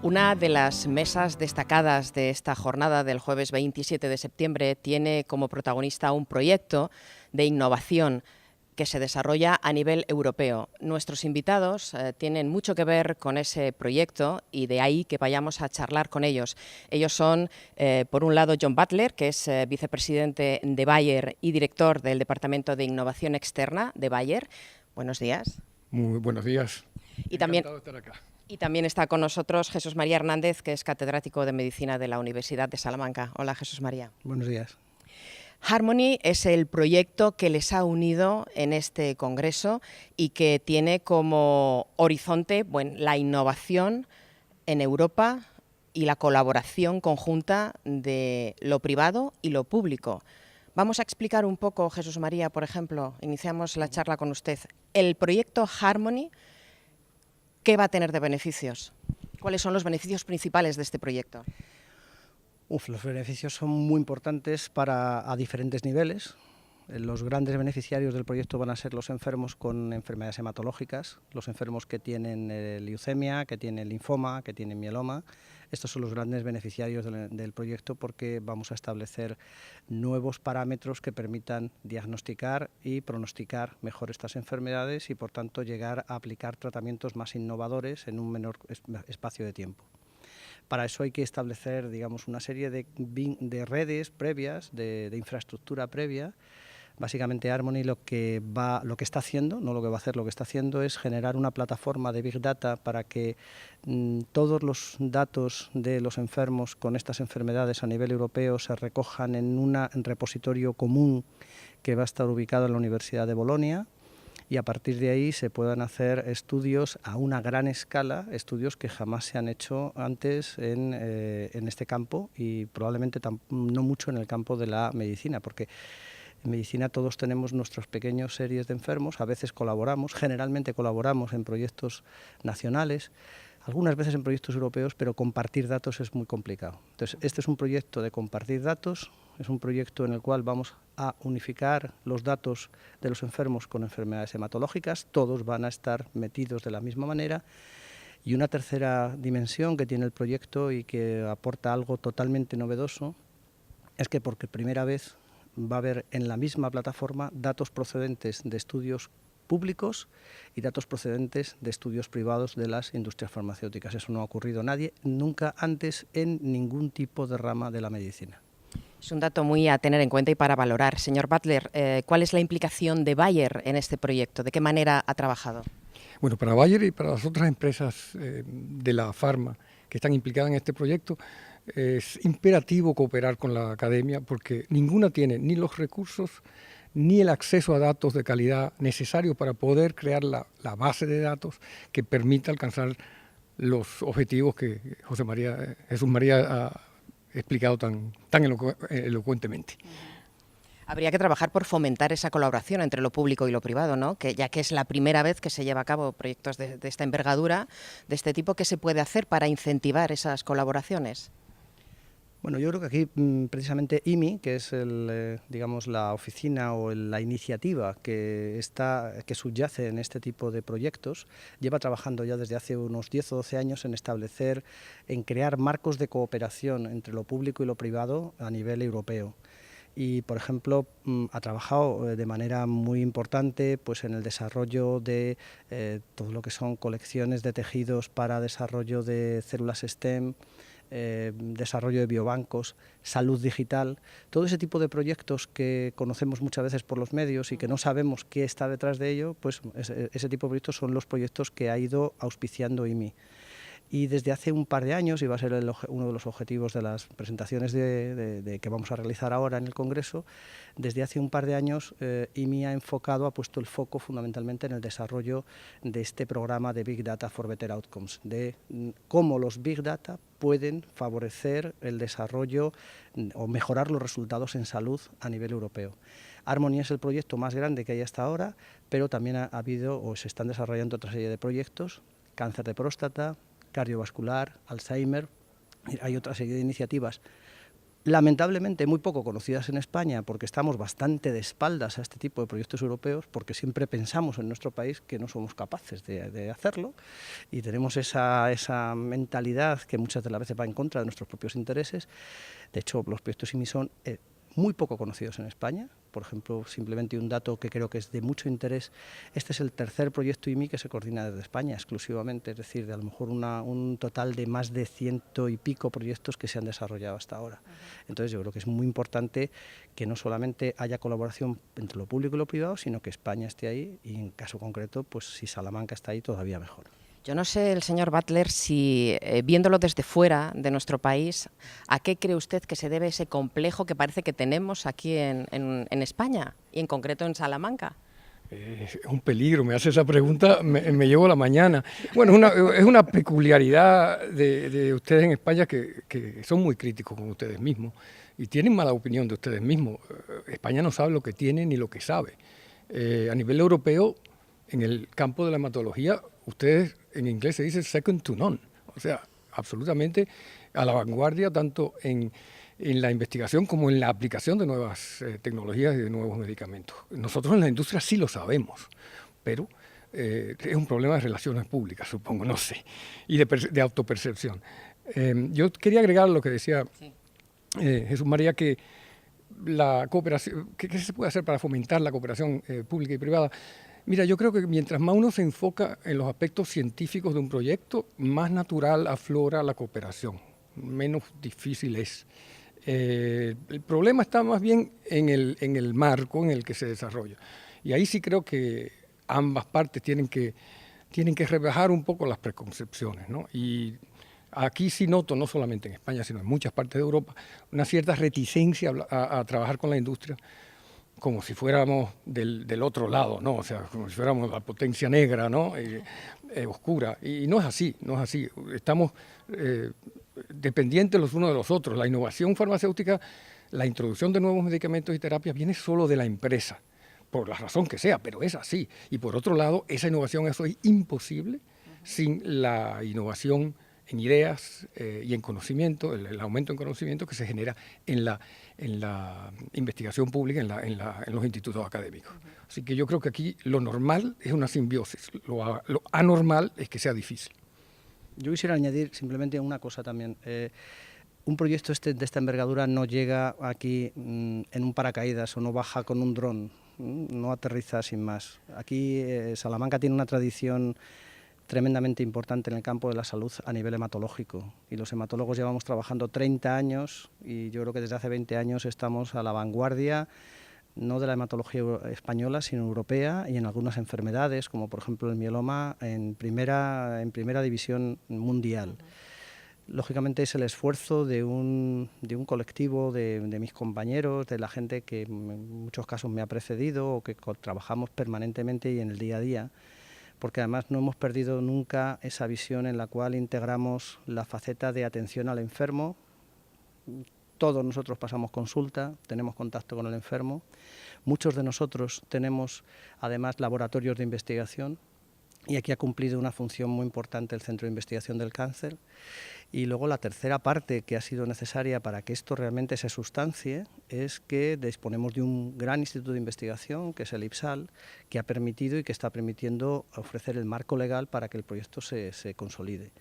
Una de las mesas destacadas de esta jornada del jueves 27 de septiembre tiene como protagonista un proyecto de innovación que se desarrolla a nivel europeo. Nuestros invitados tienen mucho que ver con ese proyecto y de ahí que vayamos a charlar con ellos. Ellos son, por un lado, John Butler, que es vicepresidente de Bayer y director del Departamento de Innovación Externa de Bayer. Buenos días. Muy buenos días. Y también, Encantado de estar acá. y también está con nosotros Jesús María Hernández, que es catedrático de Medicina de la Universidad de Salamanca. Hola, Jesús María. Buenos días. Harmony es el proyecto que les ha unido en este congreso y que tiene como horizonte la innovación en Europa y la colaboración conjunta de lo privado y lo público. Vamos a explicar un poco, Jesús María, por ejemplo, iniciamos la charla con usted. El proyecto Harmony, ¿qué va a tener de beneficios? ¿Cuáles son los beneficios principales de este proyecto? Los beneficios son muy importantes a diferentes niveles. Los grandes beneficiarios del proyecto van a ser los enfermos con enfermedades hematológicas, los enfermos que tienen leucemia, que tienen linfoma, que tienen mieloma. Estos son los grandes beneficiarios del proyecto porque vamos a establecer nuevos parámetros que permitan diagnosticar y pronosticar mejor estas enfermedades y, por tanto, llegar a aplicar tratamientos más innovadores en un menor espacio de tiempo. Para eso hay que establecer, digamos, una serie de redes previas, de infraestructura previa. Básicamente Harmony lo que está haciendo, no lo que va a hacer, lo que está haciendo es generar una plataforma de Big Data para que todos los datos de los enfermos con estas enfermedades a nivel europeo se recojan en un repositorio común que va a estar ubicado en la Universidad de Bolonia, y a partir de ahí se puedan hacer estudios a una gran escala, estudios que jamás se han hecho antes en este campo y probablemente no mucho en el campo de la medicina, porque en medicina todos tenemos nuestras pequeñas series de enfermos, a veces colaboramos, generalmente colaboramos en proyectos nacionales, algunas veces en proyectos europeos, pero compartir datos es muy complicado. Entonces, este es un proyecto de compartir datos, es un proyecto en el cual vamos a unificar los datos de los enfermos con enfermedades hematológicas, todos van a estar metidos de la misma manera. Y una tercera dimensión que tiene el proyecto y que aporta algo totalmente novedoso es que por primera vez va a haber en la misma plataforma datos procedentes de estudios públicos y datos procedentes de estudios privados de las industrias farmacéuticas. Eso no ha ocurrido nunca antes en ningún tipo de rama de la medicina. Es un dato muy a tener en cuenta y para valorar. Señor Butler, ¿cuál es la implicación de Bayer en este proyecto? ¿De qué manera ha trabajado? Bueno, para Bayer y para las otras empresas de la farma que están implicadas en este proyecto, es imperativo cooperar con la academia porque ninguna tiene ni los recursos ni el acceso a datos de calidad necesarios para poder crear la base de datos que permita alcanzar los objetivos que Jesús María ha explicado tan elocuentemente. Habría que trabajar por fomentar esa colaboración entre lo público y lo privado, ¿no? Ya que es la primera vez que se lleva a cabo proyectos de esta envergadura, de este tipo. ¿Qué se puede hacer para incentivar esas colaboraciones? Bueno, yo creo que aquí precisamente IMI, que es digamos la oficina o la iniciativa que subyace en este tipo de proyectos, lleva trabajando ya desde hace unos 10 o 12 años en crear marcos de cooperación entre lo público y lo privado a nivel europeo. Y, por ejemplo, ha trabajado de manera muy importante pues, en el desarrollo de todo lo que son colecciones de tejidos para desarrollo de células STEM, desarrollo de biobancos, salud digital, todo ese tipo de proyectos que conocemos muchas veces por los medios y que no sabemos qué está detrás de ello, pues ese tipo de proyectos son los proyectos que ha ido auspiciando IMI. Y desde hace un par de años, y va a ser uno de los objetivos de las presentaciones que vamos a realizar ahora en el Congreso, desde hace un par de años IMI ha puesto el foco fundamentalmente en el desarrollo de este programa de Big Data for Better Outcomes, de cómo los Big Data pueden favorecer el desarrollo o mejorar los resultados en salud a nivel europeo. Harmony es el proyecto más grande que hay hasta ahora, pero también ha habido o se están desarrollando otra serie de proyectos, cáncer de próstata, cardiovascular, Alzheimer, hay otra serie de iniciativas lamentablemente muy poco conocidas en España, porque estamos bastante de espaldas a este tipo de proyectos europeos, porque siempre pensamos en nuestro país que no somos capaces de hacerlo, y tenemos esa mentalidad que muchas de las veces va en contra de nuestros propios intereses. De hecho, los proyectos IMI son muy poco conocidos en España. Por ejemplo, simplemente un dato que creo que es de mucho interés: este es el tercer proyecto IMI que se coordina desde España exclusivamente, es decir, de a lo mejor un total de más de 100 y pico proyectos que se han desarrollado hasta ahora. Entonces yo creo que es muy importante que no solamente haya colaboración entre lo público y lo privado, sino que España esté ahí, y en caso concreto, pues si Salamanca está ahí, todavía mejor. Yo no sé, el señor Butler, si viéndolo desde fuera de nuestro país, ¿a qué cree usted que se debe ese complejo que parece que tenemos aquí en España y en concreto en Salamanca? Es un peligro, me hace esa pregunta, me llevo la mañana. Bueno, es una peculiaridad de ustedes en España que son muy críticos con ustedes mismos y tienen mala opinión de ustedes mismos. España no sabe lo que tiene ni lo que sabe. A nivel europeo, en el campo de la hematología, ustedes en inglés se dice second to none, o sea, absolutamente a la vanguardia tanto en la investigación como en la aplicación de nuevas tecnologías y de nuevos medicamentos. Nosotros en la industria sí lo sabemos, pero es un problema de relaciones públicas, supongo, no sé, y de autopercepción. Yo quería agregar lo que decía Jesús María, que la cooperación, ¿qué se puede hacer para fomentar la cooperación pública y privada? Mira, yo creo que mientras más uno se enfoca en los aspectos científicos de un proyecto, más natural aflora la cooperación, menos difícil es. El problema está más bien en el marco en el que se desarrolla. Y ahí sí creo que ambas partes tienen que rebajar un poco las preconcepciones, ¿no? Y aquí sí noto, no solamente en España, sino en muchas partes de Europa, una cierta reticencia a trabajar con la industria, como si fuéramos del otro lado, ¿no? O sea, como si fuéramos la potencia negra, ¿no? Oscura. Y no es así, no es así. Estamos dependientes los unos de los otros. La innovación farmacéutica, la introducción de nuevos medicamentos y terapias viene solo de la empresa, por la razón que sea, pero es así. Y por otro lado, esa innovación es hoy imposible sin la innovación en ideas y en conocimiento, el aumento en conocimiento que se genera en la investigación pública, en los institutos académicos. Así que yo creo que aquí lo normal es una simbiosis, lo anormal es que sea difícil. Yo quisiera añadir simplemente una cosa también. Un proyecto de esta envergadura no llega aquí en un paracaídas o no baja con un dron, no aterriza sin más. Aquí Salamanca tiene una tradición tremendamente importante en el campo de la salud a nivel hematológico, y los hematólogos llevamos trabajando 30 años y yo creo que desde hace 20 años estamos a la vanguardia, no de la hematología española, sino europea, y en algunas enfermedades, como por ejemplo el mieloma, en primera división mundial. Lógicamente es el esfuerzo de un colectivo de mis compañeros, de la gente que en muchos casos me ha precedido o que trabajamos permanentemente y en el día a día, porque además no hemos perdido nunca esa visión en la cual integramos la faceta de atención al enfermo. Todos nosotros pasamos consulta, tenemos contacto con el enfermo. Muchos de nosotros tenemos además laboratorios de investigación, y aquí ha cumplido una función muy importante el Centro de Investigación del Cáncer. Y luego la tercera parte que ha sido necesaria para que esto realmente se sustancie es que disponemos de un gran instituto de investigación, que es el IPSAL, que ha permitido y que está permitiendo ofrecer el marco legal para que el proyecto se consolide.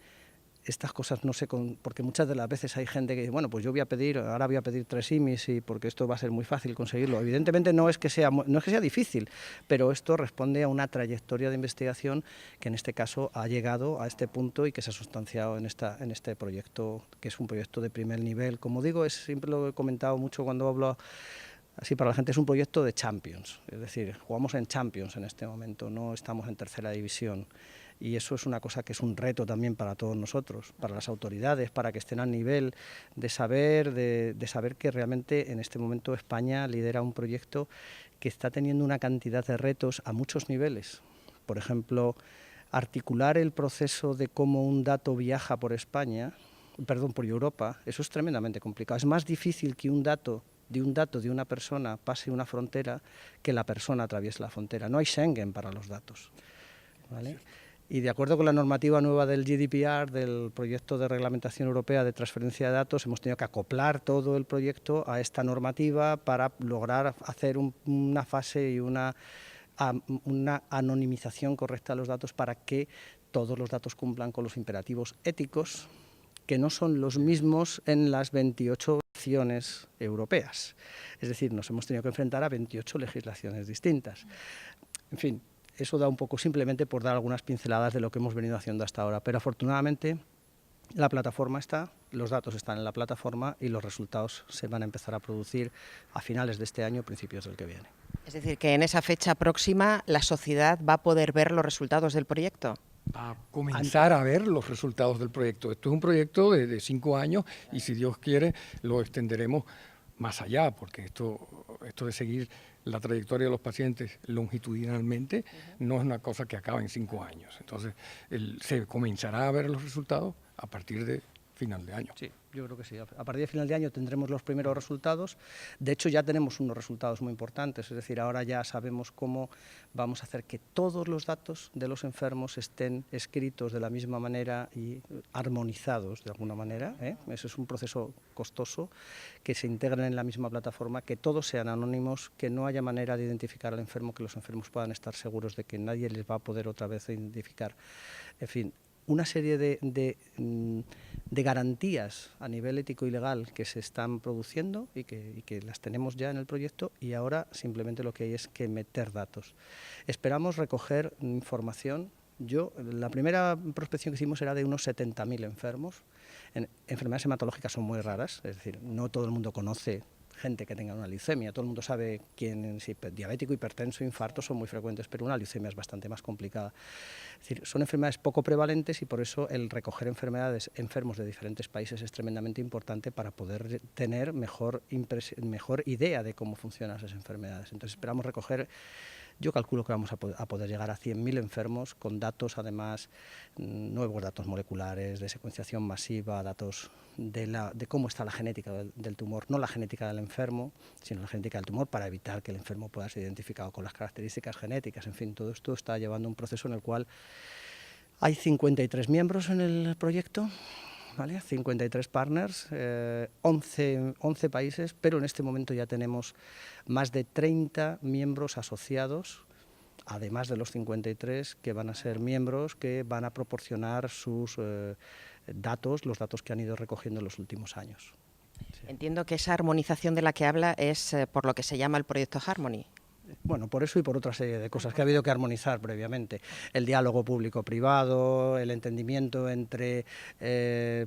Estas cosas no sé, porque muchas de las veces hay gente que dice, bueno, pues yo ahora voy a pedir 3 IMIs y porque esto va a ser muy fácil conseguirlo. Evidentemente no es que sea difícil, pero esto responde a una trayectoria de investigación que en este caso ha llegado a este punto y que se ha sustanciado en este proyecto, que es un proyecto de primer nivel. Como digo, siempre lo he comentado mucho cuando hablo así para la gente, es un proyecto de Champions, es decir, jugamos en Champions en este momento, no estamos en tercera división. Y eso es una cosa que es un reto también para todos nosotros, para las autoridades, para que estén al nivel de saber que realmente en este momento España lidera un proyecto que está teniendo una cantidad de retos a muchos niveles. Por ejemplo, articular el proceso de cómo un dato viaja por Europa, eso es tremendamente complicado. Es más difícil que un dato de una persona pase una frontera que la persona atraviese la frontera. No hay Schengen para los datos, ¿vale? Y de acuerdo con la normativa nueva del GDPR, del proyecto de reglamentación europea de transferencia de datos, hemos tenido que acoplar todo el proyecto a esta normativa para lograr hacer una fase y una anonimización correcta de los datos para que todos los datos cumplan con los imperativos éticos, que no son los mismos en las 28 naciones europeas. Es decir, nos hemos tenido que enfrentar a 28 legislaciones distintas. En fin, eso da un poco simplemente por dar algunas pinceladas de lo que hemos venido haciendo hasta ahora, pero afortunadamente la plataforma está, los datos están en la plataforma y los resultados se van a empezar a producir a finales de este año, principios del que viene. Es decir, que en esa fecha próxima la sociedad va a poder ver los resultados del proyecto. A comenzar a ver los resultados del proyecto. Esto es un proyecto de 5 años y si Dios quiere lo extenderemos más allá, porque esto de seguir la trayectoria de los pacientes longitudinalmente no es una cosa que acaba en 5 años. Entonces, se comenzará a ver los resultados a partir de final de año. Sí, yo creo que sí. A partir de final de año tendremos los primeros resultados. De hecho, ya tenemos unos resultados muy importantes. Es decir, ahora ya sabemos cómo vamos a hacer que todos los datos de los enfermos estén escritos de la misma manera y armonizados de alguna manera. Eso es un proceso costoso, que se integren en la misma plataforma, que todos sean anónimos, que no haya manera de identificar al enfermo, que los enfermos puedan estar seguros de que nadie les va a poder otra vez identificar. En fin, una serie de garantías a nivel ético y legal que se están produciendo y que las tenemos ya en el proyecto, y ahora simplemente lo que hay es que meter datos. Esperamos recoger información. La primera prospección que hicimos era de unos 70.000 enfermos. Enfermedades hematológicas son muy raras, es decir, no todo el mundo conoce gente que tenga una leucemia, todo el mundo sabe quién es diabético, hipertenso, infarto, son muy frecuentes, pero una leucemia es bastante más complicada. Es decir, son enfermedades poco prevalentes y por eso el recoger enfermos de diferentes países es tremendamente importante para poder tener mejor idea de cómo funcionan esas enfermedades. Entonces esperamos recoger, yo calculo que vamos a poder llegar a 100.000 enfermos con datos, además, nuevos datos moleculares, de secuenciación masiva, datos de cómo está la genética del tumor, no la genética del enfermo, sino la genética del tumor, para evitar que el enfermo pueda ser identificado con las características genéticas. En fin, todo esto está llevando un proceso en el cual hay 53 miembros en el proyecto, ¿vale? 53 partners, 11 países, pero en este momento ya tenemos más de 30 miembros asociados, además de los 53 que van a ser miembros que van a proporcionar sus datos, los datos que han ido recogiendo en los últimos años. Sí. Entiendo que esa armonización de la que habla es por lo que se llama el proyecto Harmony. Bueno, por eso y por otra serie de cosas que ha habido que armonizar previamente. El diálogo público-privado, el entendimiento entre,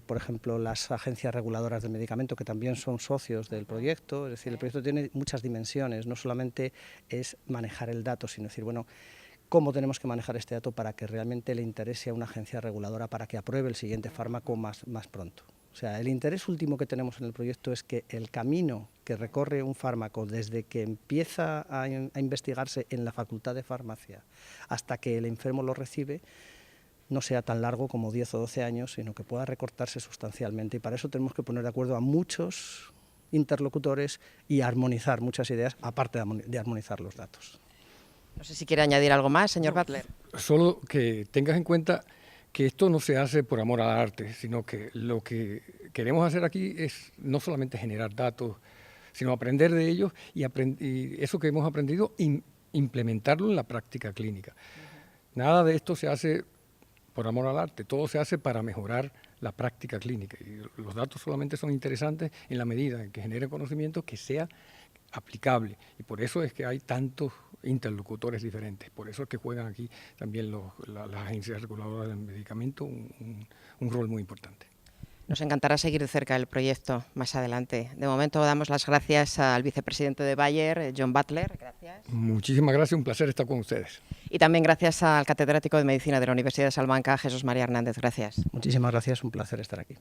por ejemplo, las agencias reguladoras del medicamento, que también son socios del proyecto. Es decir, el proyecto tiene muchas dimensiones, no solamente es manejar el dato, sino decir, bueno, cómo tenemos que manejar este dato para que realmente le interese a una agencia reguladora para que apruebe el siguiente fármaco más pronto. O sea, el interés último que tenemos en el proyecto es que el camino que recorre un fármaco desde que empieza a investigarse en la Facultad de Farmacia hasta que el enfermo lo recibe no sea tan largo como 10 o 12 años, sino que pueda recortarse sustancialmente. Y para eso tenemos que poner de acuerdo a muchos interlocutores y armonizar muchas ideas, aparte de armonizar los datos. No sé si quiere añadir algo más, señor Butler. Solo que tengas en cuenta que esto no se hace por amor al arte, sino que lo que queremos hacer aquí es no solamente generar datos, sino aprender de ellos y eso que hemos aprendido, implementarlo en la práctica clínica. Nada de esto se hace por amor al arte, todo se hace para mejorar la práctica clínica. Y los datos solamente son interesantes en la medida en que generen conocimiento que sea aplicable, y por eso es que hay tantos interlocutores diferentes, por eso es que juegan aquí también las agencias reguladoras del medicamento un rol muy importante. Nos encantará seguir de cerca el proyecto más adelante. De momento damos las gracias al vicepresidente de Bayer, John Butler. Gracias. Muchísimas gracias, un placer estar con ustedes. Y también gracias al catedrático de Medicina de la Universidad de Salamanca, Jesús María Hernández. Gracias. Muchísimas gracias, un placer estar aquí.